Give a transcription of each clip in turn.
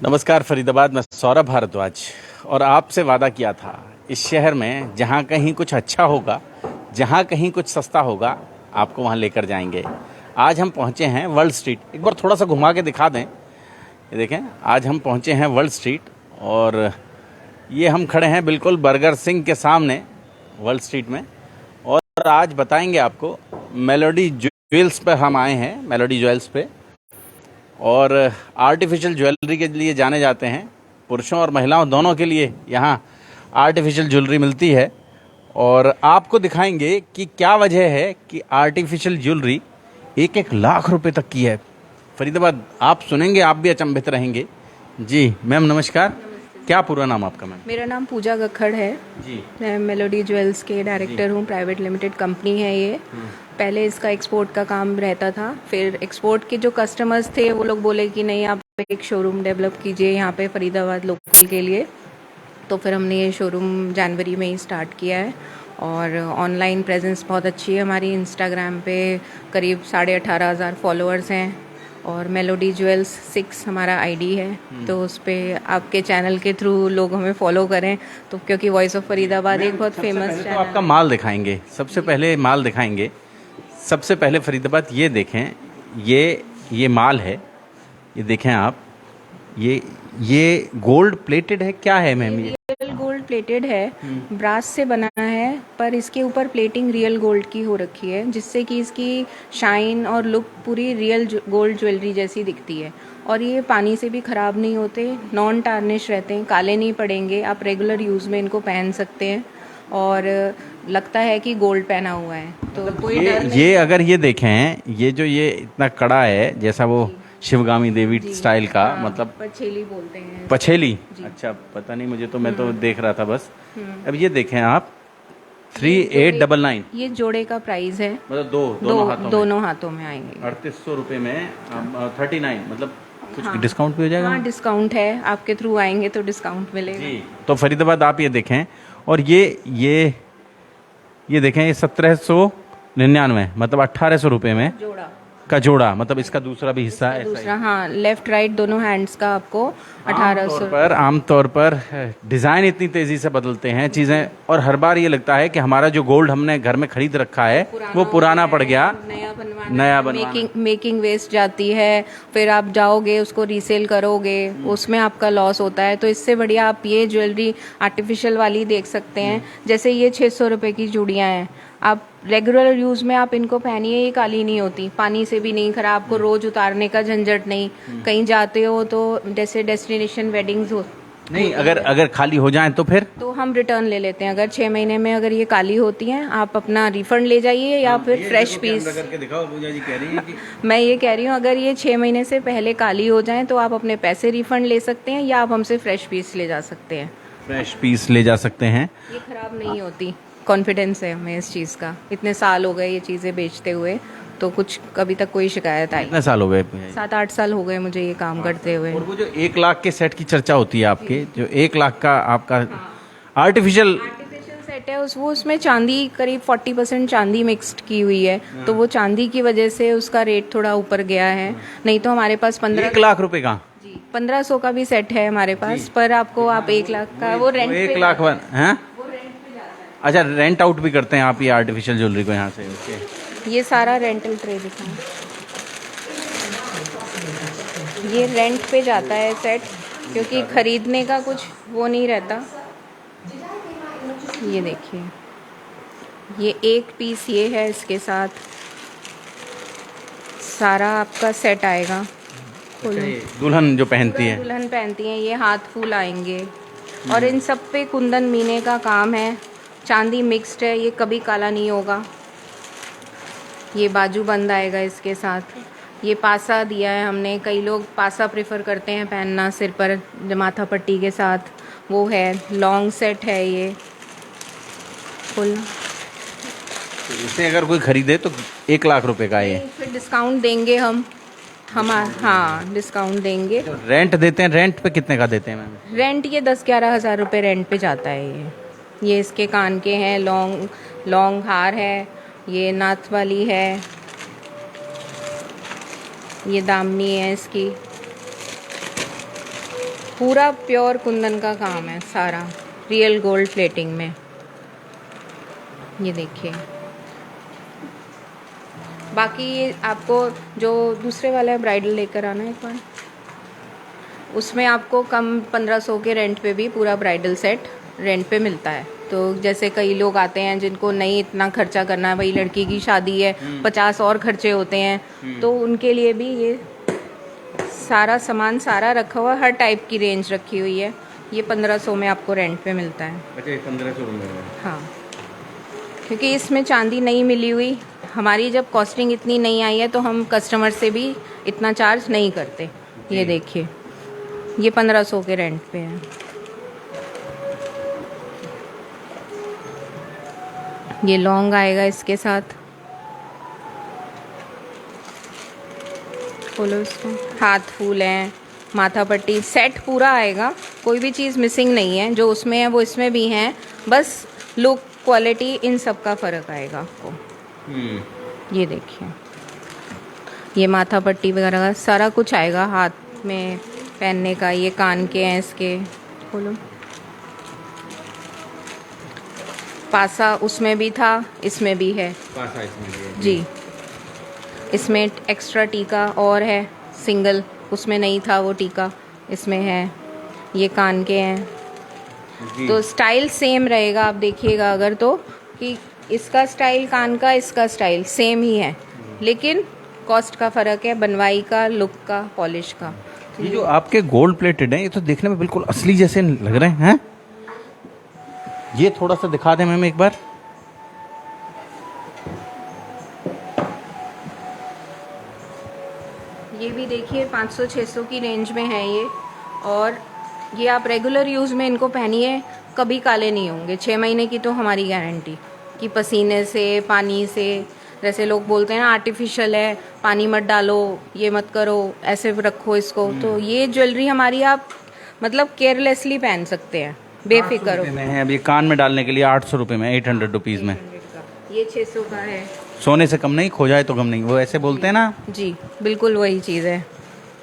नमस्कार फरीदाबाद, मैं सौरभ भारद्वाज। और आपसे वादा किया था इस शहर में जहाँ कहीं कुछ अच्छा होगा, जहाँ कहीं कुछ सस्ता होगा, आपको वहाँ लेकर जाएंगे। आज हम पहुँचे हैं वर्ल्ड स्ट्रीट। एक बार थोड़ा सा घुमा के दिखा दें। ये देखें, आज हम पहुँचे हैं वर्ल्ड स्ट्रीट और ये हम खड़े हैं बिल्कुल बर्गर सिंह के सामने वर्ल्ड स्ट्रीट में। और आज बताएंगे आपको मेलोडी ज्वेल्स पर हम आए हैं, मेलोडी ज्वेल्स पे। और आर्टिफिशियल ज्वेलरी के लिए जाने जाते हैं। पुरुषों और महिलाओं दोनों के लिए यहाँ आर्टिफिशियल ज्वेलरी मिलती है और आपको दिखाएंगे कि क्या वजह है कि आर्टिफिशियल ज्वेलरी 1-1 लाख रुपए तक की है। फरीदाबाद आप सुनेंगे, आप भी अचंभित रहेंगे। जी मैम नमस्कार, क्या पूरा नाम आपका मैम? मेरा नाम पूजा गखड़ है जी। मैं मेलोडी ज्वेल्स के डायरेक्टर हूँ। प्राइवेट लिमिटेड कंपनी है ये। पहले इसका एक्सपोर्ट का काम रहता था, फिर एक्सपोर्ट के जो कस्टमर्स थे वो लोग बोले कि नहीं, आप एक शोरूम डेवलप कीजिए यहाँ पे फरीदाबाद लोकल के लिए। तो फिर हमने ये शोरूम जनवरी में ही स्टार्ट किया है और ऑनलाइन प्रेजेंस बहुत अच्छी है हमारी। इंस्टाग्राम पे करीब 18,500 फॉलोअर्स हैं और मेलोडी ज्वेल्स 6 हमारा आईडी है। तो उस पर आपके चैनल के थ्रू लोग हमें फॉलो करें, तो क्योंकि वॉइस ऑफ फरीदाबाद एक बहुत फेमस तो आपका माल दिखाएंगे, सबसे पहले माल दिखाएंगे। सबसे पहले फरीदाबाद ये देखें, ये माल है, ये देखें आप। ये गोल्ड प्लेटेड है, क्या है मैम? ये रियल गोल्ड प्लेटेड है, ब्रास से बना है, पर इसके ऊपर प्लेटिंग रियल गोल्ड की हो रखी है, जिससे कि इसकी शाइन और लुक पूरी रियल गोल्ड ज्वेलरी जैसी दिखती है। और ये पानी से भी ख़राब नहीं होते, नॉन टार्निश रहते हैं, काले नहीं पड़ेंगे। आप रेगुलर यूज़ में इनको पहन सकते हैं और लगता है कि गोल्ड पहना हुआ है, तो कोई डर नहीं। ये अगर ये देखें, ये इतना कड़ा है, जैसा वो शिवगामी देवी स्टाइल का, हाँ, मतलब पछेली बोलते हैं। पछेली। अच्छा, पता नहीं मुझे, तो मैं तो देख रहा था बस। अब ये देखें आप, 3899। ये जोड़े का प्राइस है, मतलब दोनों हाथों में आएंगे। 3800 रुपये में 39, मतलब कुछ डिस्काउंट भी हो जाएगा? हाँ, डिस्काउंट है, आपके थ्रू आएंगे तो डिस्काउंट मिलेगा जी। तो फरीदाबाद आप ये देखें, और ये देखें, ये 1799, मतलब 1800 रुपये में जोड़ा का जोड़ा, मतलब इसका दूसरा भी हिस्सा है। दूसरा, हाँ, लेफ्ट राइट दोनों हैंड्स का आपको 1800। आमतौर पर डिज़ाइन इतनी तेज़ी से बदलते हैं चीज़ें, और हर बार ये लगता है कि हमारा जो गोल्ड हमने घर में खरीद रखा है वो पुराना पड़ गया, नया बनवाना। मेकिंग वेस्ट जाती है, फिर आप जाओगे उसको रीसेल करोगे, उसमें आपका लॉस होता है। तो इससे बढ़िया आप ये ज्वेलरी आर्टिफिशियल वाली देख सकते हैं। जैसे ये 600 रुपये की चूड़ियाँ हैं, आप रेगुलर यूज़ में आप इनको पहनिए, ये काली नहीं होती, पानी से भी नहीं खराब, आपको रोज़ उतारने का झंझट नहीं। कहीं जाते हो तो जैसे डेस्टिनेशन वेडिंग्स हो, नहीं, अगर खाली हो जाए तो फिर तो हम रिटर्न ले लेते हैं। अगर 6 महीने में अगर ये काली होती हैं, आप अपना रिफंड ले जाइए या फिर फ्रेश पीस। करके दिखाओ, पूजा जी कह रही है कि मैं ये कह रही हूँ, अगर ये 6 महीने से पहले काली हो जाए तो आप अपने पैसे रिफंड ले सकते हैं या आप हमसे फ्रेश पीस ले जा सकते हैं। फ्रेश पीस ले जा सकते हैं। ये खराब नहीं होती, कॉन्फिडेंस है हमें इस चीज़ का। इतने साल हो गए ये चीज़ें बेचते हुए, तो कुछ कभी तक कोई शिकायत आई। कितने साल हो गए? 7-8 साल हो गए मुझे ये काम करते हुए। और वो जो 1 लाख के सेट की चर्चा होती है आपके, जो 1 लाख का आपका आर्टिफिशियल सेट है, वो उसमें चांदी करीब 40% चांदी मिक्स्ड की हुई है, तो वो चांदी की वजह से उसका रेट थोड़ा ऊपर गया है। नहीं तो हमारे पास 1 लाख रुपए का, 1500 का भी सेट है हमारे पास, पर आपको आप 1 लाख का वो रेंट 1 लाख हैं? अच्छा, रेंट आउट भी करते हैं आप ये आर्टिफिशियल ज्वेलरी को यहाँ से? ओके। ये सारा रेंटल ट्रे दिखाएं, ये रेंट पे जाता है सेट, क्योंकि खरीदने का कुछ वो नहीं रहता। ये देखिए, ये एक पीस ये है, इसके साथ सारा आपका सेट आएगा। दुल्हन जो पहनती है, दुल्हन पहनती है, ये हाथ फूल आएंगे। और इन सब पे कुंदन मीने का काम है, चांदी मिक्स्ड है, ये कभी काला नहीं होगा। ये बाजू बंद आएगा इसके साथ। ये पासा दिया है हमने, कई लोग पासा प्रेफर करते हैं पहनना सिर पर माथा पट्टी के साथ, वो है। लॉन्ग सेट है ये फुल। तो इसे अगर कोई खरीदे तो 1 लाख रुपए का है। फिर डिस्काउंट देंगे हम हाँ, डिस्काउंट देंगे। जो रेंट देते हैं, रेंट पे कितने का देते हैं मैम? रेंट ये 10-11 हज़ार रुपये रेंट पे जाता है। ये इसके कान के हैं, लॉन्ग हार है, ये नाथ वाली है, ये दामनी है इसकी। पूरा प्योर कुंदन का काम है सारा, रियल गोल्ड प्लेटिंग में। ये देखिए, बाकी ये आपको जो दूसरे वाला है ब्राइडल लेकर आना एक बार, उसमें आपको कम 1500 के रेंट पे भी पूरा ब्राइडल सेट रेंट पे मिलता है। तो जैसे कई लोग आते हैं जिनको नहीं इतना खर्चा करना है, भाई लड़की की शादी है, 50 और खर्चे होते हैं, तो उनके लिए भी ये सारा सामान सारा रखा हुआ, हर टाइप की रेंज रखी हुई है। ये 1500 में आपको रेंट पे मिलता है। अच्छा, 1500 में? हाँ, क्योंकि इसमें चांदी नहीं मिली हुई, हमारी जब कॉस्टिंग इतनी नहीं आई है तो हम कस्टमर से भी इतना चार्ज नहीं करते। ये देखिए, ये 1500 के रेंट पे है। ये लॉन्ग आएगा इसके साथ, खोलो इसको, हाथ फूल हैं, माथा पट्टी सेट पूरा आएगा, कोई भी चीज़ मिसिंग नहीं है। जो उसमें है वो इसमें भी हैं, बस लुक क्वालिटी इन सब का फ़र्क आएगा आपको। ये देखिए, ये माथा पट्टी वगैरह का सारा कुछ आएगा, हाथ में पहनने का। ये कान के हैं इसके, खोलो। पासा उसमें भी था, इसमें भी है। पासा इसमें भी है जी, इसमें एक्स्ट्रा टीका और है, सिंगल उसमें नहीं था वो टीका, इसमें है। ये कान के हैं, तो स्टाइल सेम रहेगा। आप देखिएगा अगर तो कि इसका स्टाइल कान का, इसका स्टाइल सेम ही है, लेकिन कॉस्ट का फ़र्क है, बनवाई का, लुक का, पॉलिश का। ये जो आपके गोल्ड प्लेटेड हैं, ये तो देखने में बिल्कुल असली जैसे लग रहे हैं। ये थोड़ा सा दिखा दें मैम एक बार। ये भी देखिए 500-600 की रेंज में है ये, और ये आप रेगुलर यूज़ में इनको पहनिए, कभी काले नहीं होंगे। 6 महीने की तो हमारी गारंटी कि पसीने से, पानी से, जैसे लोग बोलते हैं ना आर्टिफिशियल है, पानी मत डालो, ये मत करो, ऐसे रखो इसको, तो ये ज्वेलरी हमारी आप मतलब केयरलेसली पहन सकते हैं, बेफिक्र हो। में है अभी कान में डालने के लिए 800 रुपये में, 800 रुपीज़ में। ये 600 का है। सोने से कम नहीं, खो जाए तो गम नहीं, वो ऐसे बोलते हैं ना जी, बिल्कुल वही चीज़ है,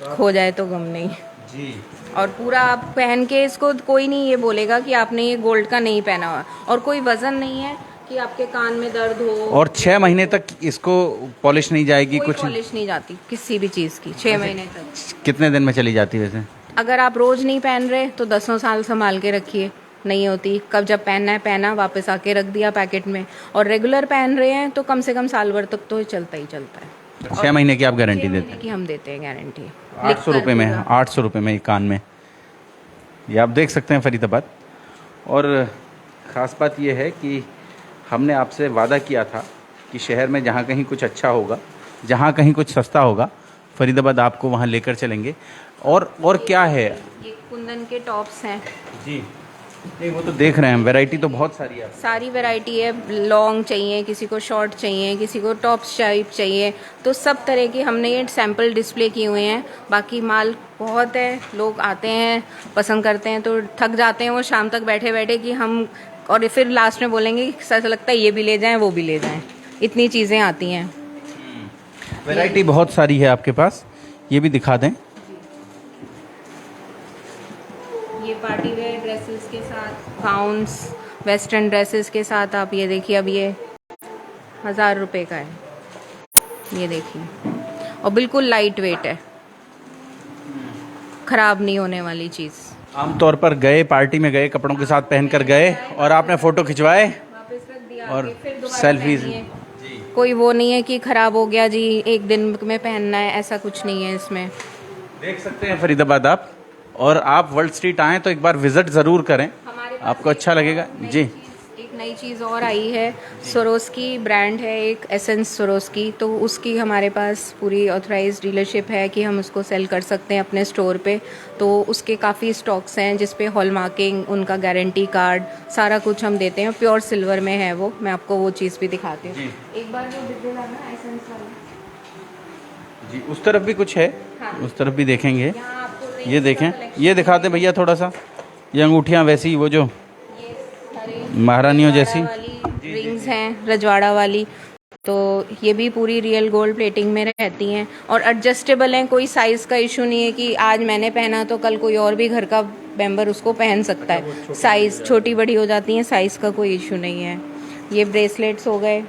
खो जाए तो गम नहीं जी। और पूरा आप पहन के इसको कोई नहीं ये बोलेगा कि आपने ये गोल्ड का नहीं पहना हुआ, और कोई वजन नहीं है कि आपके कान में दर्द हो। और 6 महीने तक इसको पॉलिश नहीं जाएगी, कोई कुछ पॉलिश नहीं जाती किसी भी चीज़ की 6 महीने तक। कितने दिन में चली जाती है वैसे? अगर आप रोज़ नहीं पहन रहे तो 10 साल संभाल के रखिए, नहीं होती। कब जब पहनना है पहना, वापस आके रख दिया पैकेट में। और रेगुलर पहन रहे हैं तो कम से कम साल भर तक तो चलता ही चलता है। 6 महीने की आप गारंटी देते हैं? कि हम देते हैं गारंटी। 800 रुपये में, 800 रुपये में एक कान में, ये आप देख सकते हैं फरीदाबाद। और ख़ास बात ये है कि हमने आपसे वादा किया था कि शहर में जहाँ कहीं कुछ अच्छा होगा, जहाँ कहीं कुछ सस्ता होगा, फरीदाबाद आपको वहाँ लेकर चलेंगे। और क्या है? ये कुंदन के टॉप्स हैं जी, नहीं वो तो देख रहे हैं, वैरायटी तो बहुत सारी है। सारी वैरायटी है, लॉन्ग चाहिए, किसी को शॉर्ट चाहिए, किसी को टॉप्स टाइप चाहिए, तो सब तरह की हमने ये सैंपल डिस्प्ले किए हुए हैं। बाकी माल बहुत है, लोग आते हैं, पसंद करते हैं, तो थक जाते हैं वो शाम तक बैठे बैठे कि हम, और फिर लास्ट में बोलेंगे कि ऐसा लगता है ये भी ले जाएं, वो भी ले जाएं, इतनी चीज़ें आती हैं। वैरायटी बहुत सारी है आपके पास, ये भी दिखा दें। ये पार्टी वेयर ड्रेसेस के साथ, गाउन्स, वेस्टर्न ड्रेसेस के साथ आप ये देखिए, अब ये 1000 रुपये का है, ये देखिए, और बिल्कुल लाइट वेट है, ख़राब नहीं होने वाली चीज़। आमतौर पर गए, पार्टी में गए, कपड़ों के साथ पहनकर गए और आपने फ़ोटो खिंचवाए वापस रख दिया और फिर दोबारा सेल्फीज। पहनिए। कोई वो नहीं है कि ख़राब हो गया जी, एक दिन में पहनना है, ऐसा कुछ नहीं है इसमें। देख सकते हैं फरीदाबाद आप, और आप वर्ल्ड स्ट्रीट आएँ तो एक बार विज़िट ज़रूर करें, हमारे पास आपको अच्छा लगेगा जी। एक नई चीज़ और आई है, सोरोस्की ब्रांड है एक, एसेंस सोरोस्की, तो उसकी हमारे पास पूरी ऑथराइज्ड डीलरशिप है कि हम उसको सेल कर सकते हैं अपने स्टोर पे। तो उसके काफ़ी स्टॉक्स हैं जिस पे हॉलमार्किंग, उनका गारंटी कार्ड, सारा कुछ हम देते हैं। प्योर सिल्वर में है वो, मैं आपको वो चीज़ भी दिखाती हूँ। एक बार वो डिब्बे लाना एसेंस वाला जी। उस तरफ भी कुछ है, हाँ। उस तरफ भी देखेंगे। यहाँ आपको ये देखें, ये दिखाते भैया थोड़ा सा, ये अंगूठियाँ वैसी, वो जो ये सारे महारानियों जैसी वाली रिंग्स हैं, रजवाड़ा वाली, तो ये भी पूरी रियल गोल्ड प्लेटिंग में रहती हैं और एडजस्टेबल हैं, कोई साइज़ का इशू नहीं है कि आज मैंने पहना तो कल कोई और भी घर का मेंबर उसको पहन सकता है। साइज़ छोटी बड़ी हो जाती हैं, साइज़ का कोई इशू नहीं है। ये ब्रेसलेट्स हो गए,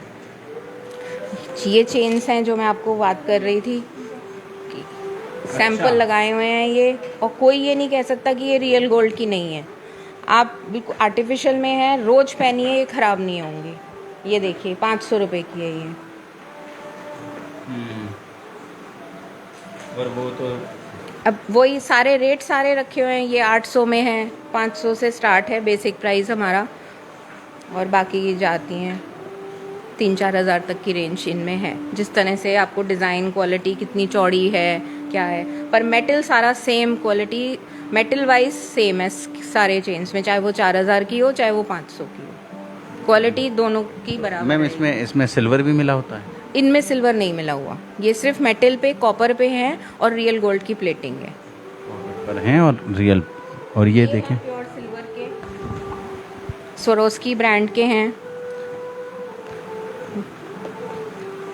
ये चेन्स हैं जो मैं आपको बात कर रही थी, सैंपल लगाए हुए हैं ये, और कोई ये नहीं कह सकता कि ये रियल गोल्ड की नहीं है। आप बिल्कुल आर्टिफिशियल में है, रोज़ पहनिए, ये ख़राब नहीं होंगे। ये देखिए 500 रुपये की है ये। और वो तो अब वही सारे रेट सारे रखे हुए हैं, ये 800 में है, 500 से स्टार्ट है बेसिक प्राइस हमारा, और बाकी जाती हैं 3-4 हज़ार तक की रेंज इनमें है। जिस तरह से आपको डिज़ाइन, क्वालिटी कितनी चौड़ी है, क्या है, पर मेटल सारा same quality, metal wise same है सारे चेन्स में, चाहे वो 4000 की हो चाहे वो 500 की हो, क्वालिटी दोनों की बराबर। मैम इसमें सिल्वर भी मिला होता है? इनमें सिल्वर नहीं मिला हुआ, ये सिर्फ मेटल पे, कॉपर पे है और रियल गोल्ड की प्लेटिंग है। पर हैं और रियल, और ये देखें प्योर सिल्वर के स्वरोस्की ब्रांड के हैं।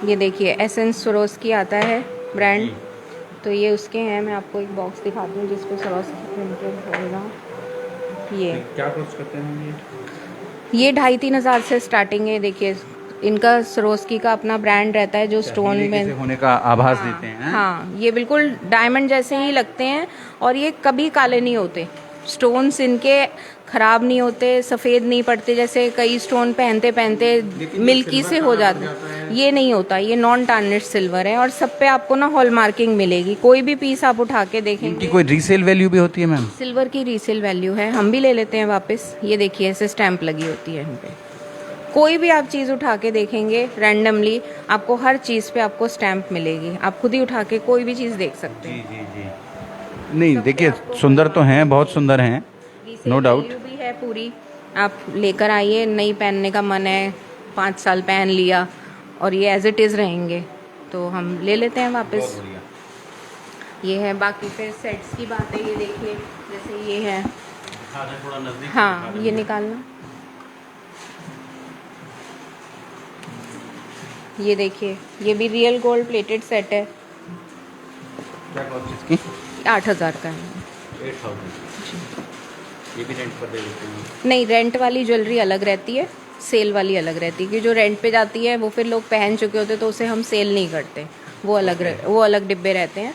ये देखिए एसेंस स्वरोस्की आता है ब्रांड, तो ये उसके हैं। मैं आपको एक बॉक्स दिखाती हूँ जिस पे स्वरोस्की प्रिंटेड होगा। ये क्या कॉस्ट करते हैं ये 2,500-3 हज़ार से स्टार्टिंग है। देखिए इनका स्वरोस्की का अपना ब्रांड रहता है जो स्टोन में होने का आभास देते हैं। हाँ, ये बिल्कुल डायमंड जैसे ही लगते हैं और ये कभी काले नहीं होते, स्टोन्स इनके खराब नहीं होते, सफ़ेद नहीं पड़ते, जैसे कई स्टोन पहनते पहनते मिल्की से हो जाते हैं, ये नहीं होता। ये नॉन टार्निश सिल्वर है और सब पे आपको ना हॉल मार्किंग मिलेगी। कोई भी पीस आप उठा के देखेंगे। इनकी कोई रीसेल वैल्यू भी होती है मैम? सिल्वर की रीसेल वैल्यू है, हम भी ले लेते हैं वापस। ये देखिए ऐसे स्टैंप लगी होती है इन पे। कोई भी आप चीज़ उठा के देखेंगे रैंडमली, आपको हर चीज़ पे आपको स्टैंप मिलेगी। आप खुद ही उठा के कोई भी चीज़ देख सकते हैं। जी। नहीं देखिए सुंदर तो हैं, बहुत सुंदर हैं, नो डाउट। भी है पूरी, आप लेकर आइए, नहीं पहनने का मन है, 5 साल पहन लिया और ये एज इट इज़ रहेंगे तो हम ले लेते हैं वापस। ये है। बाकी फिर सेट्स की बात है, ये देखिए जैसे ये है, हाँ ये निकालना, ये देखिए ये भी रियल गोल्ड प्लेटेड सेट है। क्या कॉस्ट इसकी? 8,000 का है। 8,000। ये भी रेंट पर दे देते हैं? नहीं, रेंट वाली ज्वेलरी अलग रहती है, सेल वाली अलग रहती है। कि जो रेंट पे जाती है वो फिर लोग पहन चुके होते तो उसे हम सेल नहीं करते, वो अलग वो अलग डिब्बे रहते हैं।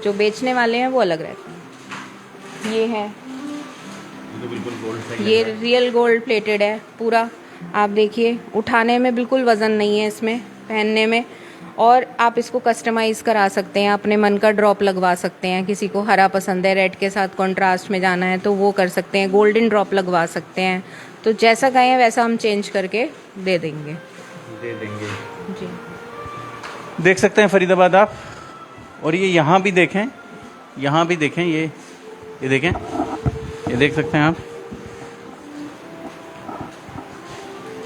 जो बेचने वाले हैं वो अलग रहते हैं। ये है, तो बिल्कुल गोल्ड, ये रियल गोल्ड प्लेटेड है पूरा। आप देखिए उठाने में बिल्कुल वज़न नहीं है इसमें, पहनने में, और आप इसको कस्टमाइज़ करा सकते हैं, अपने मन का ड्रॉप लगवा सकते हैं। किसी को हरा पसंद है, रेड के साथ कॉन्ट्रास्ट में जाना है तो वो कर सकते हैं, गोल्डन ड्रॉप लगवा सकते हैं। तो जैसा कहें वैसा हम चेंज करके दे देंगे। जी, देख सकते हैं फरीदाबाद आप। और ये यहाँ भी देखें, यहाँ भी देखें, ये देखें, ये देख सकते हैं आप।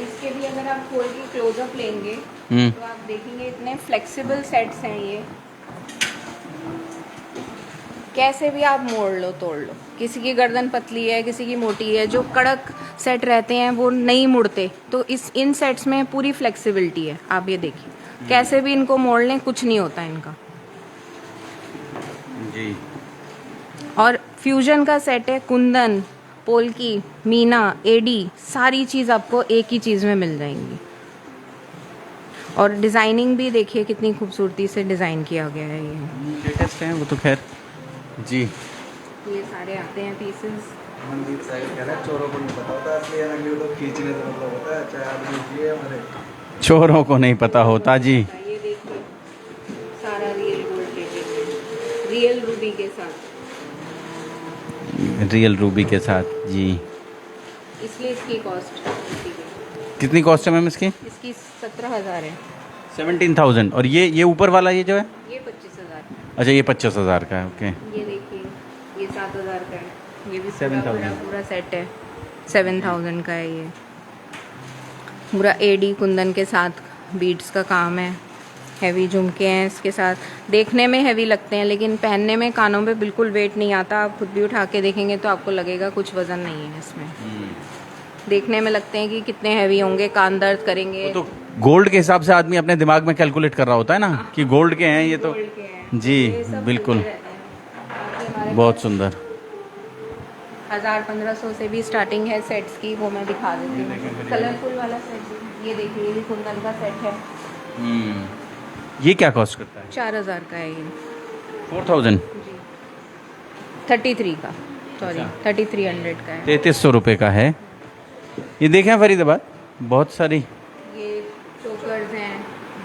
इसके भी अगर आप खोल के क्लोजअप लेंगे तो आप देखेंगे इतने फ्लेक्सिबल सेट्स हैं ये, कैसे भी आप मोड़ लो तोड़ लो। किसी की गर्दन पतली है, किसी की मोटी है, जो कड़क सेट रहते हैं वो नहीं मुड़ते, तो इन सेट्स में पूरी फ्लेक्सिबिलिटी है। आप ये देखिए कैसे भी इनको मोड़ लें, कुछ नहीं होता इनका। जी। और फ्यूजन का सेट है, कुंदन, पोल्की, मीना, एडी, सारी चीज़ आपको एक ही चीज़ में मिल जाएंगी। और डिज़ाइनिंग भी देखिए कितनी खूबसूरती से डिज़ाइन किया गया है। ये लेटेस्ट है वो तो खैर। जी, ये सारे आते हैं पीसेस। मनदीप साहिब कह रहा है चोरों को नहीं पता होता असली नकली तो खींचने से मतलब होता है, चाहे आदमी ये हमारे चोरों को नहीं पता होता। जी, ये देखिए सारा रियल गोल्ड प्लेटेड है, रियल रूबी के साथ, रियल रूबी के साथ। जी, इसलिए इसकी कॉस्ट कितनी कॉस्ट है मैम इसकी? इसकी 17,000 है। 17,000। और ये ऊपर वाला ये जो है, ये 25,000 अच्छा ये 25,000 का है। ओके, ये देखिए ये 7,000 का है। ये भी 7,000 पूरा सेट है, 7,000 का है। ये पूरा एडी कुंदन के साथ बीड्स का काम है, हैवी झुमके हैं इसके साथ। देखने में हैवी लगते हैं लेकिन पहनने में कानों पे बिल्कुल वेट नहीं आता। आप खुद भी उठा के देखेंगे तो आपको लगेगा कुछ वज़न नहीं है इसमें। देखने में लगते हैं कि कितने हैवी होंगे, कान दर्द करेंगे। वो तो गोल्ड के हिसाब से आदमी अपने दिमाग में कैलकुलेट कर रहा होता है ना कि गोल्ड के हैं ये तो। गोल्ड के हैं। जी ये सब बिल्कुल, मिलते रहते हैं। बाकी हमारे बहुत सुंदर। 1000-1500 से भी स्टार्टिंग है सेट्स की, वो मैं दिखा देती हूँ। कलरफुल वाला सेट भी, ये देखिए, ये कुंदन का सेट है। ये क्या कॉस्ट करता है? 4000 का है ये। 4000। जी 33 का, सॉरी 3300 का है। 3300 रुपये का है। ये देखें फरीदाबाद, बहुत सारी। ये चोकर्स हैं,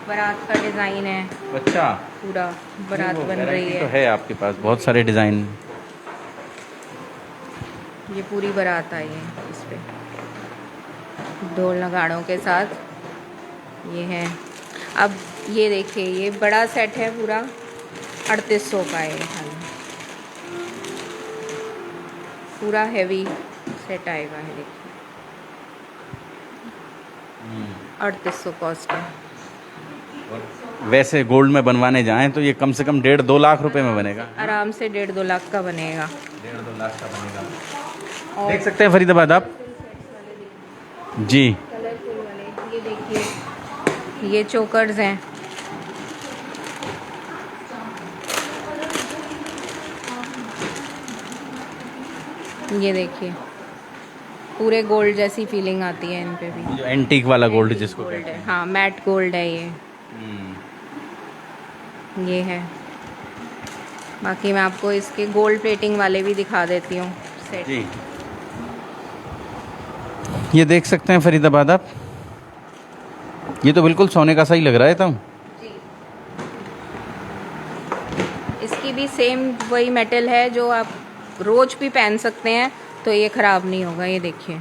बारात का डिज़ाइन है, अच्छा, पूरा बारात बन रही तो है। है आपके पास बहुत सारे डिज़ाइन। ये पूरी बारात आई है इस पे, ढोल नगाड़ों के साथ ये है। अब ये देखिए, ये बड़ा सेट है पूरा, 3800 का है खाली, पूरा हैवी सेट आएगा। है देखिए, 3800 कॉस्ट है। वैसे गोल्ड में बनवाने जाएं तो ये कम से कम 1.5-2 लाख रुपए में बनेगा। आराम से 1.5-2 लाख का बनेगा। 1.5-2 लाख का बनेगा। और देख सकते हैं फरीदाबाद आप। जी, कलरफुल वाले ये देखिए, ये चोकर्स हैं। ये देखिए, पूरे गोल्ड जैसी फीलिंग आती है इन पे भी। जो एंटीक वाला गोल्ड जिसको गोल्ड कहते है, हैं। हाँ मैट गोल्ड है ये। ये है। बाकी मैं आपको इसके गोल्ड प्लेटिंग वाले भी दिखा देती हूँ सेट। जी, ये देख सकते हैं फरीदाबाद आप, ये तो बिल्कुल सोने का सा ही लग रहा है। तो जी, इसकी भी सेम वही मेटल है जो आप रोज भी पहन सकते हैं, तो ये ख़राब नहीं होगा। ये देखिए,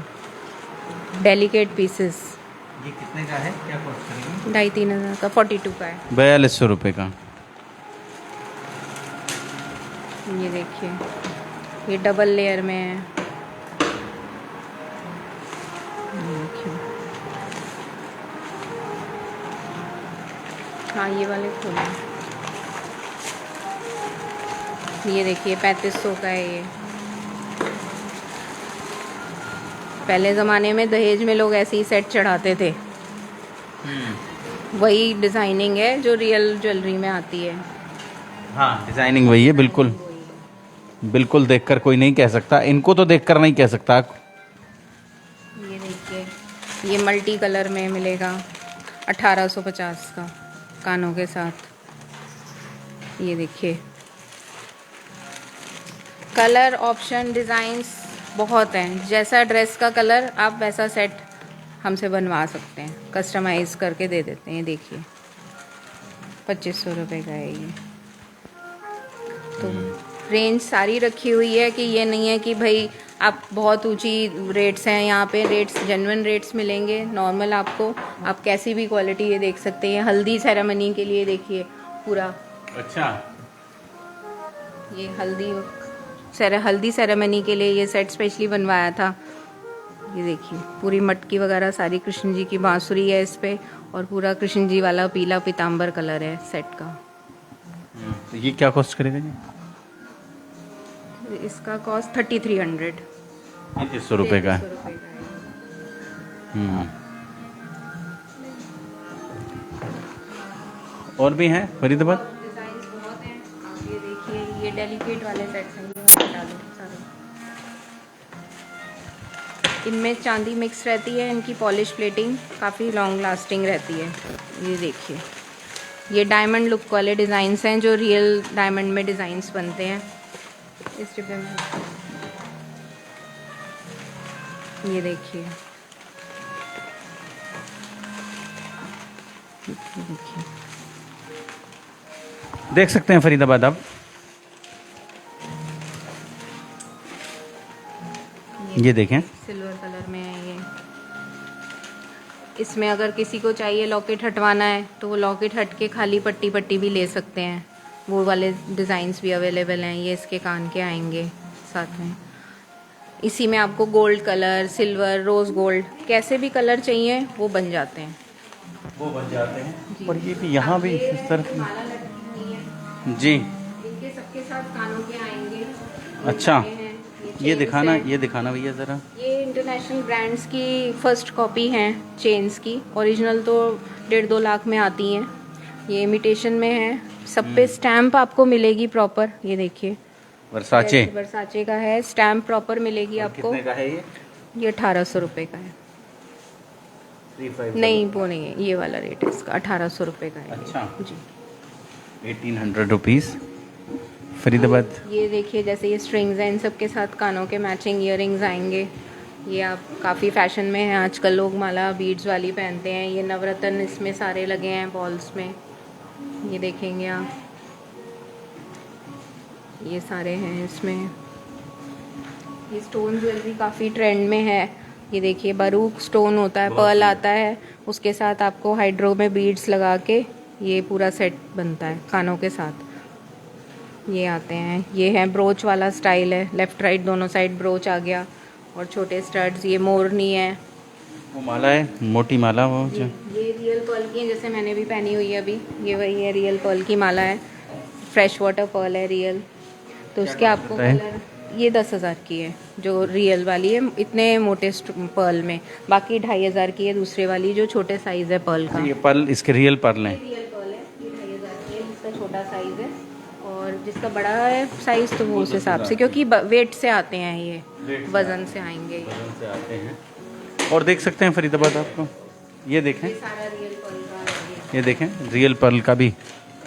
डेलिकेट पीसेस। ये कितने का है, क्या कॉस्ट करेगा? 2,500 का, 42 का है। 4200 रुपये का। ये देखिए, ये डबल लेयर में है। ये देखिए, हाँ ये वाले खोले। ये देखिए, 3500 का है ये। पहले ज़माने में दहेज में लोग ऐसे ही सेट चढ़ाते थे। वही डिज़ाइनिंग है जो रियल ज्वेलरी में आती है। हाँ, डिजाइनिंग वही है बिल्कुल। बिल्कुल देखकर कोई नहीं कह सकता, इनको तो देखकर नहीं कह सकता। ये देखिए, ये मल्टी कलर में मिलेगा, 1850 का, कानों के साथ। ये देखिए, कलर ऑप्शन डिज़ाइंस बहुत हैं। जैसा ड्रेस का कलर आप वैसा सेट हमसे बनवा सकते हैं, कस्टमाइज़ करके दे देते हैं। ये देखिए, 2500 रुपये का है ये। तो रेंज सारी रखी हुई है कि ये नहीं है कि भाई आप बहुत ऊंची रेट्स हैं यहाँ पे। रेट्स जेन्युइन रेट्स मिलेंगे नॉर्मल आपको। आप कैसी भी क्वालिटी ये देख सकते हैं। हल्दी सेरेमनी के लिए देखिए पूरा। अच्छा, ये हल्दी सेरेमनी के लिए ये सेट स्पेशली बनवाया था। ये देखिए, पूरी मटकी वगैरह सारी, कृष्ण जी की बांसुरी है इस पे, और पूरा कृष्ण जी वाला पीला पीताम्बर कलर है सेट का। तो ये क्या कॉस्ट करेगा जी? इसका कॉस्ट 3300। 3300 रुपये का है। और भी हैं फरीदाबाद? डिजाइन्स बहुत हैं। आप ये देखिए, ये डेलिकेट वाले सेट्स हैं, ये मैं बता दूं सारे। इनमें चांदी मिक्स रहती है, इनकी पॉलिश प्लेटिंग काफ़ी लॉन्ग लास्टिंग रहती है। ये देखिए, ये डायमंड लुक वाले डिज़ाइंस हैं जो रियल डायमंड में डिज़ाइंस बनते हैं इस डिब्बे में। ये देखिए, देख सकते हैं फरीदाबाद आप, ये देखें, सिल्वर कलर में है ये। इसमें अगर किसी को चाहिए लॉकेट हटवाना है तो वो लॉकेट हट के खाली पट्टी पट्टी भी ले सकते हैं। वो वाले डिज़ाइंस भी अवेलेबल हैं। ये इसके कान के आएंगे साथ में। इसी में आपको gold colour, silver, rose gold, कैसे भी कलर चाहिए वो बन जाते हैं। वो बन जाते हैं। और ये भी यहाँ भी इस तरफ माला लटकी हुई है, जी। इनके सबके साथ कानों के आएंगे। अच्छा, ये chains दिखाना, हैं। ये दिखाना भैया ज़रा। ये इंटरनेशनल ब्रांड्स की फर्स्ट कॉपी हैं चेन्स की। ओरिजिनल तो 1.5-2 लाख में आती हैं। ये इमिटेशन में है, सब पे स्टैम्प आपको मिलेगी प्रॉपर। ये देखिए वर्साचे वर्साचे का है, स्टैम्प प्रॉपर मिलेगी आपको। कितने का है ये? ये 1800 रुपये का है। 35 नहीं वो नहीं है, ये वाला रेट है इसका, 1800 रुपये का है ये। अच्छा। जी 1800 रुपीज़ फरीदाबाद। ये देखिए जैसे ये स्ट्रिंग्स हैं, इन सब के साथ कानों के मैचिंग ईयरिंग्स आएंगे। ये आप काफ़ी फैशन में है आजकल, लोग माला बीड्स वाली पहनते हैं। ये नवरत्न इसमें सारे लगे हैं बॉल्स में, ये देखेंगे आप, ये सारे हैं इसमें। ये स्टोन ज्वेलरी काफ़ी ट्रेंड में है। ये देखिए बारूक स्टोन होता है, पर्ल आता है, उसके साथ आपको हाइड्रो में बीड्स लगा के ये पूरा सेट बनता है कानों के साथ। ये आते हैं, ये है ब्रोच वाला स्टाइल है, लेफ़्ट राइट दोनों साइड ब्रोच आ गया और छोटे स्टड्स। ये मोरनी है, वो माला है, मोटी माला वो जो ये रियल पर्ल की है, जैसे मैंने भी पहनी हुई है अभी। ये वही है, रियल पर्ल की माला है, फ्रेश वाटर पर्ल है रियल। तो उसके आपको है? कलर, ये 10,000 की है जो रियल वाली है इतने मोटे पर्ल में। बाकी 2,500 की है दूसरे वाली जो छोटे साइज़ है पर्ल का। ये पर्ल, इसके रियल पर्ल हैं। रियल पर्ल है, ये 2,500 की है, जिसका छोटा साइज़ है। और जिसका बड़ा है साइज़ तो वो उस हिसाब से, क्योंकि वेट से आते हैं, ये वज़न से आएंगे। वजन से आते हैं। और देख सकते हैं फरीदाबाद आपको, ये देखें, ये सारा रियल पर्ल का है। ये देखें रियल पर्ल का भी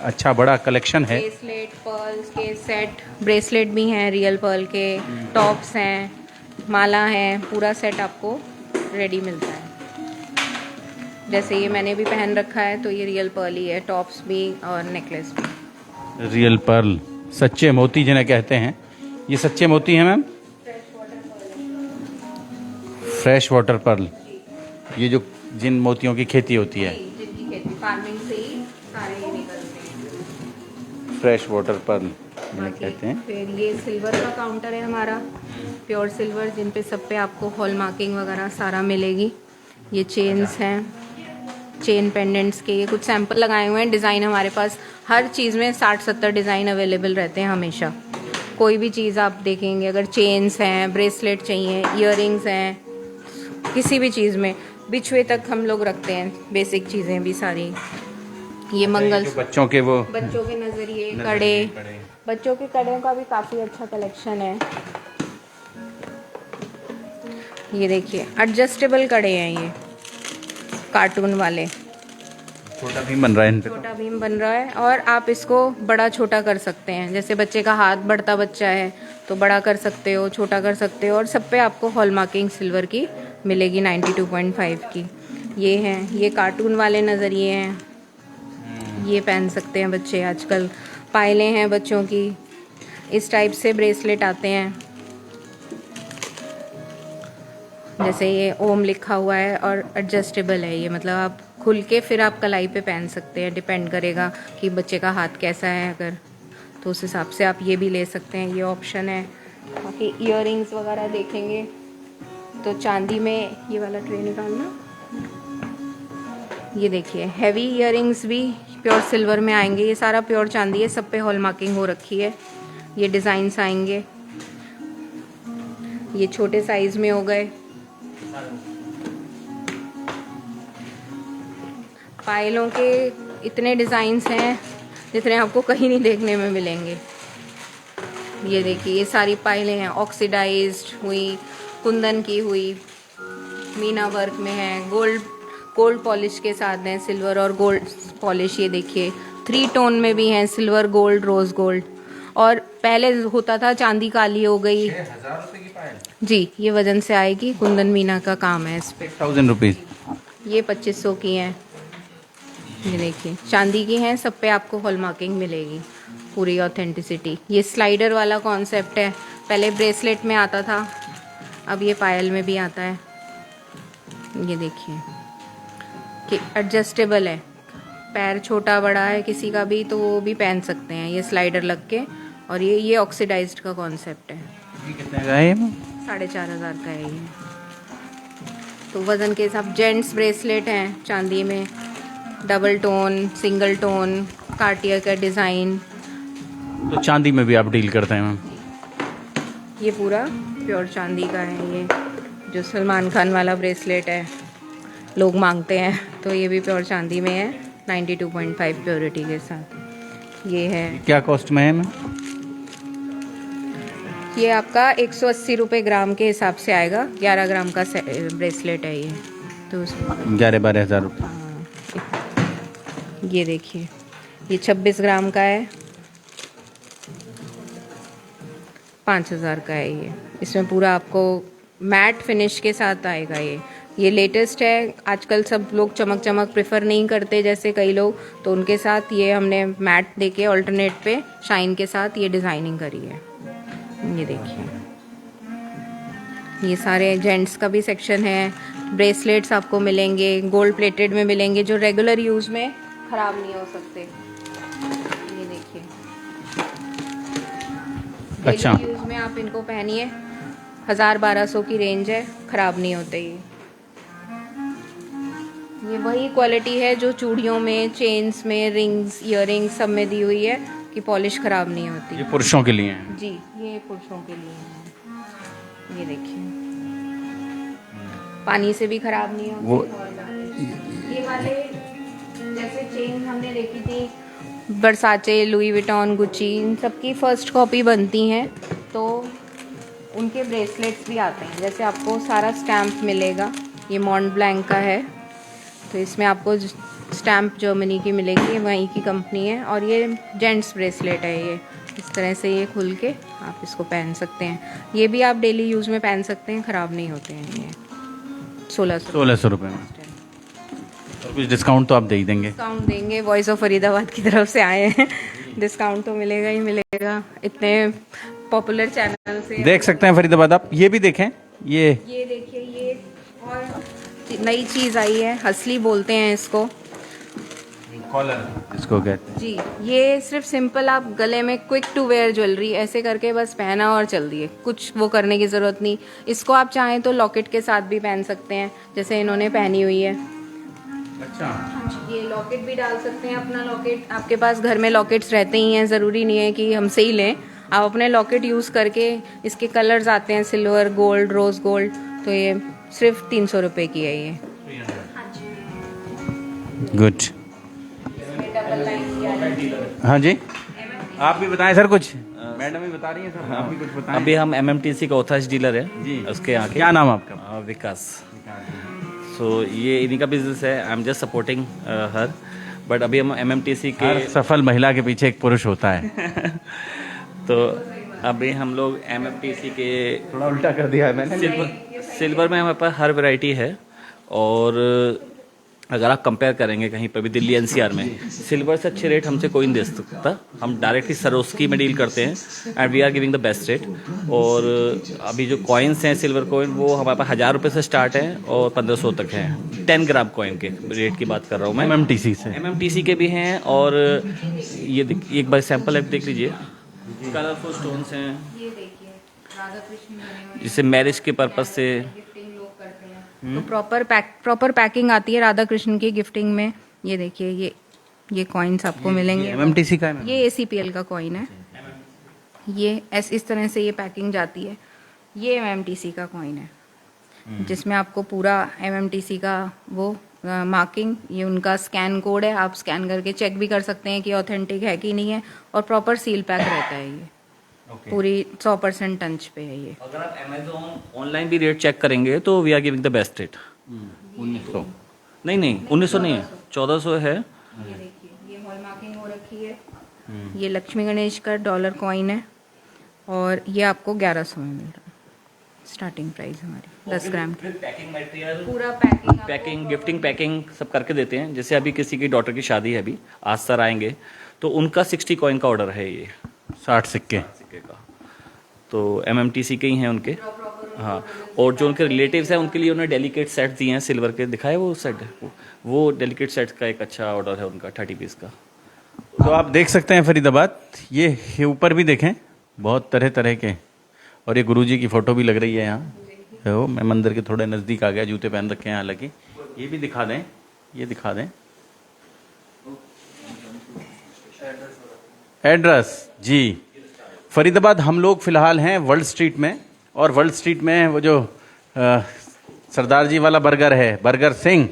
अच्छा बड़ा कलेक्शन है। ब्रेसलेट पर्ल्स के सेट, ब्रेसलेट भी हैं रियल पर्ल के, टॉप्स हैं, माला है, पूरा सेट आपको रेडी मिलता है। जैसे ये मैंने भी पहन रखा है तो ये रियल पर्ल ही है, टॉप्स भी और नेकलेस भी। रियल पर्ल, सच्चे मोती जिन्हें कहते हैं, ये सच्चे मोती हैं मैम। फ्रेश वाटर पर्ल, ये जो जिन मोतियों की खेती होती है, जिनकी खेती फार्मिंग से ही सारे ये निकलते हैं। फ्रेश वाटर पर्ल जिन्हें कहते हैं। फिर ये सिल्वर का काउंटर है हमारा, प्योर सिल्वर, जिन पे सब पे आपको हॉल मार्किंग वगैरह सारा मिलेगी। ये चेन्स हैं, चेन पेंडेंट्स के, ये कुछ सैंपल लगाए हुए हैं। डिज़ाइन हमारे पास हर चीज़ में 60-70 डिज़ाइन अवेलेबल रहते हैं हमेशा। कोई भी चीज़ आप देखेंगे, अगर चेन्स हैं, ब्रेसलेट चाहिए, इयररिंग्स हैं, किसी भी चीज़ में, बिछुए तक हम लोग रखते हैं, बेसिक चीज़ें भी सारी। ये मंगल, जो बच्चों के वो बच्चों के नजरिए कड़े, बच्चों के कड़ों का भी काफ़ी अच्छा कलेक्शन है। ये देखिए एडजस्टेबल कड़े हैं, ये कार्टून वाले, छोटा भी बन रहा है इन पे। छोटा भीम बन रहा है और आप इसको बड़ा छोटा कर सकते हैं। जैसे बच्चे का हाथ बढ़ता बच्चा है तो बड़ा कर सकते हो, छोटा कर सकते हो। और सब पे आपको हॉल मार्किंग सिल्वर की मिलेगी 92.5 की। ये हैं, ये कार्टून वाले नज़रिए हैं, ये पहन सकते हैं बच्चे आजकल। पायलें हैं बच्चों की, इस टाइप से ब्रेसलेट आते हैं, जैसे ये ओम लिखा हुआ है और एडजस्टेबल है ये, मतलब आप खुल के फिर आप कलाई पे पहन सकते हैं। डिपेंड करेगा कि बच्चे का हाथ कैसा है, अगर तो उस हिसाब से आप ये भी ले सकते हैं, ये ऑप्शन है। बाकी इयररिंग्स वगैरह देखेंगे तो चांदी में ये वाला ट्रे निकालना, ये देखिए हैवी इयररिंग्स भी प्योर सिल्वर में आएंगे। ये सारा प्योर चांदी है, सब पे हॉल मार्किंग हो रखी है। ये डिज़ाइंस आएंगे, ये छोटे साइज़ में हो गए। पायलों के इतने डिज़ाइंस हैं जितने आपको कहीं नहीं देखने में मिलेंगे। ये देखिए ये सारी पायलें हैं, ऑक्सीडाइज्ड हुई, कुंदन की हुई, मीना वर्क में है, गोल्ड पॉलिश के साथ हैं, सिल्वर और गोल्ड पॉलिश। ये देखिए 3 टोन में भी हैं, सिल्वर गोल्ड रोज गोल्ड। और पहले होता था चांदी काली हो गई। 6,000 रुपए की पायल जी, ये वजन से आएगी, कुंदन मीना का काम है इस पे। 1000 रुपीज़। ये 2500 की हैं। ये देखिए चांदी की हैं, सब पे आपको हॉल मार्किंग मिलेगी, पूरी ऑथेंटिसिटी। ये स्लाइडर वाला कॉन्सेप्ट है, पहले ब्रेसलेट में आता था, अब ये पायल में भी आता है। ये देखिए कि एडजस्टेबल है, पैर छोटा बड़ा है किसी का भी तो वो भी पहन सकते हैं, ये स्लाइडर लग के। और ये ऑक्सीडाइज्ड का कॉन्सेप्ट है। ये कितने का है? 4,500 का है ये। तो वज़न के हिसाब, जेंट्स ब्रेसलेट हैं चांदी में, double tone, single tone, Cartier का डिज़ाइन। तो चांदी में भी आप डील करते हैं मैम? ये पूरा प्योर चांदी का है, ये जो सलमान खान वाला ब्रेसलेट है, लोग मांगते हैं, तो ये भी प्योर चांदी में है 92.5 प्योरिटी के साथ। ये है, क्या कॉस्ट में है मैम? ये आपका 180 रुपये ग्राम के हिसाब से आएगा। 11 ग्राम का ब्रेसलेट है ये, तो 11-12 हज़ार रुपये। हाँ, ये देखिए, ये 26 ग्राम का है, 5,000 का है ये। इसमें पूरा आपको मैट फिनिश के साथ आएगा ये लेटेस्ट है। आजकल सब लोग चमक चमक प्रेफर नहीं करते जैसे कई लोग, तो उनके साथ ये हमने मैट देके ऑल्टरनेट पे शाइन के साथ ये डिज़ाइनिंग करी है। ये देखिए, ये सारे जेंट्स का भी सेक्शन है। ब्रेसलेट्स आपको मिलेंगे, गोल्ड प्लेटेड में मिलेंगे, जो रेगुलर यूज़ में ख़राब नहीं हो सकते। ये देखिए, अच्छा, डेली यूज़ में आप इनको पहनिए, 1000-1200 की रेंज है, ख़राब नहीं होते ये वही क्वालिटी है जो चूड़ियों में, चेन्स में, रिंग्स, ईयरिंग्स सब में दी हुई है कि पॉलिश ख़राब नहीं होती। ये पुरुषों के लिए है जी, ये पुरुषों के लिए है। ये देखिए, पानी से भी ख़राब नहीं होती। वो ये वाले जैसे चेन हमने देखी थी, वर्साचे, लुई विटॉन, गुच्ची, इन सब की फर्स्ट कॉपी बनती हैं, तो उनके ब्रेसलेट्स भी आते हैं। जैसे आपको सारा स्टैम्प मिलेगा, ये मॉन्ट ब्लैंक का है, तो इसमें आपको स्टैम्प जर्मनी की मिलेगी, वहीं की कंपनी है। और ये जेंट्स ब्रेसलेट है, ये इस तरह से ये खुल के आप इसको पहन सकते हैं। ये भी आप डेली यूज़ में पहन सकते हैं, ख़राब नहीं होते हैं ये। 1600 रुपये में। और कुछ डिस्काउंट तो आप दे ही देंगे? डिस्काउंट देंगे, वॉइस ऑफ फरीदाबाद की तरफ से आए हैं, डिस्काउंट तो मिलेगा ही मिलेगा। इतने पॉपुलर चैनल से देख सकते हैं फरीदाबाद आप। ये भी देखें, ये देखिए, ये और नई चीज़ आई है, हसली बोलते हैं इसको, कॉलर इसको कहते हैं जी। ये सिर्फ सिंपल आप गले में क्विक टू वेयर ज्वेलरी ऐसे करके बस पहना और चल दिए, कुछ वो करने की ज़रूरत नहीं। इसको आप चाहें तो लॉकेट के साथ भी पहन सकते हैं, जैसे इन्होंने पहनी हुई है। अच्छा, ये लॉकेट भी डाल सकते हैं अपना। लॉकेट आपके पास घर में लॉकेट्स रहते ही हैं, ज़रूरी नहीं है कि हमसे ही लें। आप अपने लॉकेट यूज़ करके, इसके कलर्स आते हैं सिल्वर, गोल्ड, रोज़ गोल्ड, तो ये सिर्फ 300 रुपये की है ये। गुड। हाँ जी, आप भी बताएं सर कुछ। मैडम भी बता रही हैं सर, आप भी कुछ बताएं। अभी हम एमएमटीसी का ऑथराइज्ड डीलर है जी, उसके यहाँ के। क्या नाम आपका? विकास। सो ये इन्हीं का बिजनेस है, I am just supporting her, but अभी हम एमएमटीसी के हर सफल महिला के पीछे एक पुरुष होता है। तो अभी हम लोग एमएमटीसी के थोड़ा उल्टा कर दिया है मैंने। सिल्वर में हमारे पास हर वैरायटी है, और अगर आप कंपेयर करेंगे कहीं पर भी दिल्ली एनसीआर में, सिल्वर से अच्छे रेट हमसे कोई नहीं दे सकता। हम डायरेक्टली सरोस्की में डील करते हैं and we are giving the best rate. और अभी जो कॉइन्स हैं सिल्वर कॉइन, वो हमारे पास 1000 रुपये से स्टार्ट हैं और 1500 तक हैं। 10 ग्राम कॉइन के रेट की बात कर रहा हूँ मैं। एमएमटीसी से, एमएमटीसी के भी हैं। और ये एक बार सैम्पल आप देख लीजिए, कलरफुल स्टोन्स हैं, ये देखिए, राधा कृष्ण बने हुए, जिसे मैरिज के पर्पज से गिफ्टिंग लोग करते हैं, तो प्रॉपर पैकिंग आती है राधा कृष्ण की गिफ्टिंग में। ये देखिए, ये कॉइन्स आपको मिलेंगे। एमएमटीसी का है। ये एसीपीएल का कॉइन है। ये इस तरह से ये पैकिंग जाती है। ये एमएमटीसी का कॉइन है, जिसमें आपको पूरा एमएमटीसी का वो मार्किंग, ये उनका स्कैन कोड है, आप स्कैन करके चेक भी कर सकते हैं कि ऑथेंटिक है कि नहीं है। और प्रॉपर सील पैक रहता है ये, पूरी 100% टंच पे है ये। अगर आप अमेजोन ऑनलाइन भी रेट चेक करेंगे तो we are giving the best rate. 1900 नहीं 1900 नहीं है, 1400 है। ये देखिए, ये हॉल मार्किंग हो रखी है। ये लक्ष्मी गणेश का डॉलर कॉइन है, और ये आपको 1100 में मिल रहा है स्टार्टिंग प्राइस हमारी 10 ग्राम की। पैकिंग मटेरियल, पूरा पैकिंग, गिफ्टिंग पैकिंग सब करके देते हैं। जैसे अभी किसी की डॉटर की शादी है, अभी आज सर आएंगे, तो उनका 60 कॉइन का ऑर्डर है, ये 60 सिक्के का। तो एमएमटीसी के ही हैं उनके। हाँ, और जो उनके रिलेटिव्स हैं उनके लिए उन्होंने डेलिकेट सेट दिए हैं सिल्वर के, दिखाए वो सेट, वो डेलिकेट सेट का एक अच्छा ऑर्डर है उनका 30 पीस का। तो आप देख सकते हैं फरीदाबाद, ये ऊपर भी देखें, बहुत तरह तरह के। और ये गुरुजी की फोटो भी लग रही है यहाँ। हो, मैं मंदिर के थोड़े नज़दीक आ गया, जूते पहन रखे हैं हालांकि। ये भी दिखा दें, ये दिखा दें एड्रेस जी। फरीदाबाद हम लोग फ़िलहाल हैं वर्ल्ड स्ट्रीट में, और वर्ल्ड स्ट्रीट में वो जो सरदार जी वाला बर्गर है, बर्गर सिंह,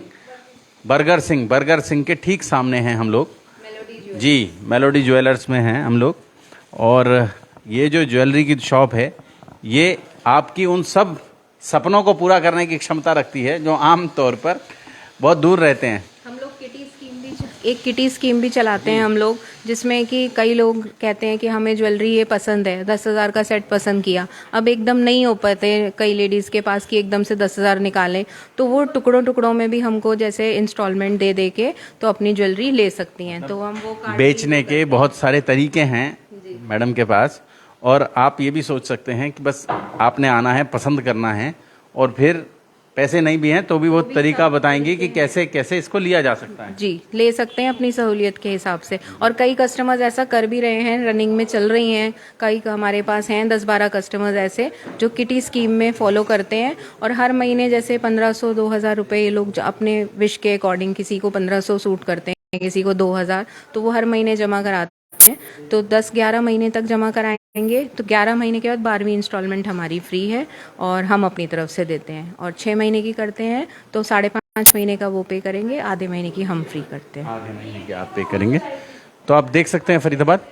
बर्गर सिंह के ठीक सामने हैं हम लोग जी, मेलोडी ज्वेलर्स में हैं हम लोग। और ये जो ज्वेलरी की शॉप है ये आपकी उन सब सपनों को पूरा करने की क्षमता रखती है जो आम तौर पर बहुत दूर रहते हैं। हम लोग एक किटी स्कीम भी चलाते हैं हम लोग, जिसमें कि कई लोग कहते हैं कि हमें ज्वेलरी ये पसंद है, 10,000 का सेट पसंद किया, अब एकदम नहीं हो पाते कई लेडीज़ के पास कि एकदम से 10,000 निकालें, तो वो टुकड़ों टुकड़ों में भी हमको जैसे इंस्टॉलमेंट दे दे के तो अपनी ज्वेलरी ले सकती हैं। तो हम वो कार्ड बेचने के बहुत सारे तरीके हैं मैडम के पास, और आप ये भी सोच सकते हैं कि बस आपने आना है, पसंद करना है, और फिर पैसे नहीं भी हैं तो भी वो तरीका बताएंगे कि कैसे कैसे इसको लिया जा सकता है। जी ले सकते हैं अपनी सहूलियत के हिसाब से। और कई कस्टमर्स ऐसा कर भी रहे हैं, रनिंग में चल रही हैं, कई हमारे पास हैं 10-12 कस्टमर्स ऐसे जो किटी स्कीम में फॉलो करते हैं, और हर महीने जैसे 1,500-2,000 रुपये ये लोग अपने विश के अकॉर्डिंग, किसी को 1,500 सूट करते हैं, किसी को 2,000, तो वो हर महीने जमा कराते हैं। तो 10-11 महीने तक जमा कराएंगे तो 11 महीने के बाद 12वीं इंस्टॉलमेंट हमारी फ्री है और हम अपनी तरफ से देते हैं। और 6 महीने की करते हैं तो 5.5 महीने का वो पे करेंगे, आधे महीने की हम फ्री करते हैं। आधे महीने के आप पे करेंगे। तो आप देख सकते हैं फरीदाबाद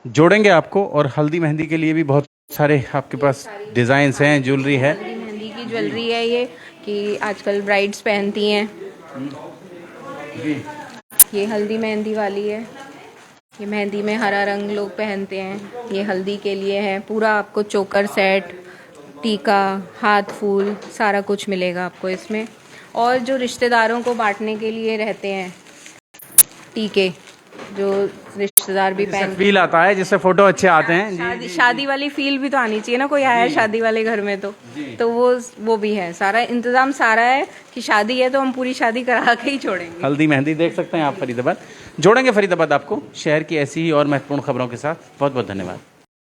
जोड़ेंगे आपको, और हल्दी मेहंदी के लिए भी बहुत सारे आपके पास डिज़ाइंस हैं, ज्वेलरी है। हल्दी मेहंदी की ज्वेलरी है ये, कि आजकल ब्राइड्स पहनती हैं। ये हल्दी मेहंदी वाली है, ये मेहंदी में हरा रंग लोग पहनते हैं, ये हल्दी के लिए है। पूरा आपको चोकर सेट, टीका, हाथ फूल, सारा कुछ मिलेगा आपको इसमें। और जो रिश्तेदारों को बांटने के लिए रहते हैं टीके, जो रिश्तेदार भी पहन, फील आता है जिससे फोटो अच्छे आते हैं। शादी वाली फील भी तो आनी चाहिए ना, कोई आया है शादी वाले घर में तो वो भी है। सारा इंतजाम सारा है कि शादी है तो हम पूरी शादी करा के ही छोड़ेंगे। हल्दी मेहंदी देख सकते हैं आप फरीदाबाद। जोड़ेंगे फरीदाबाद आपको शहर की ऐसी ही और महत्वपूर्ण खबरों के साथ। बहुत बहुत धन्यवाद।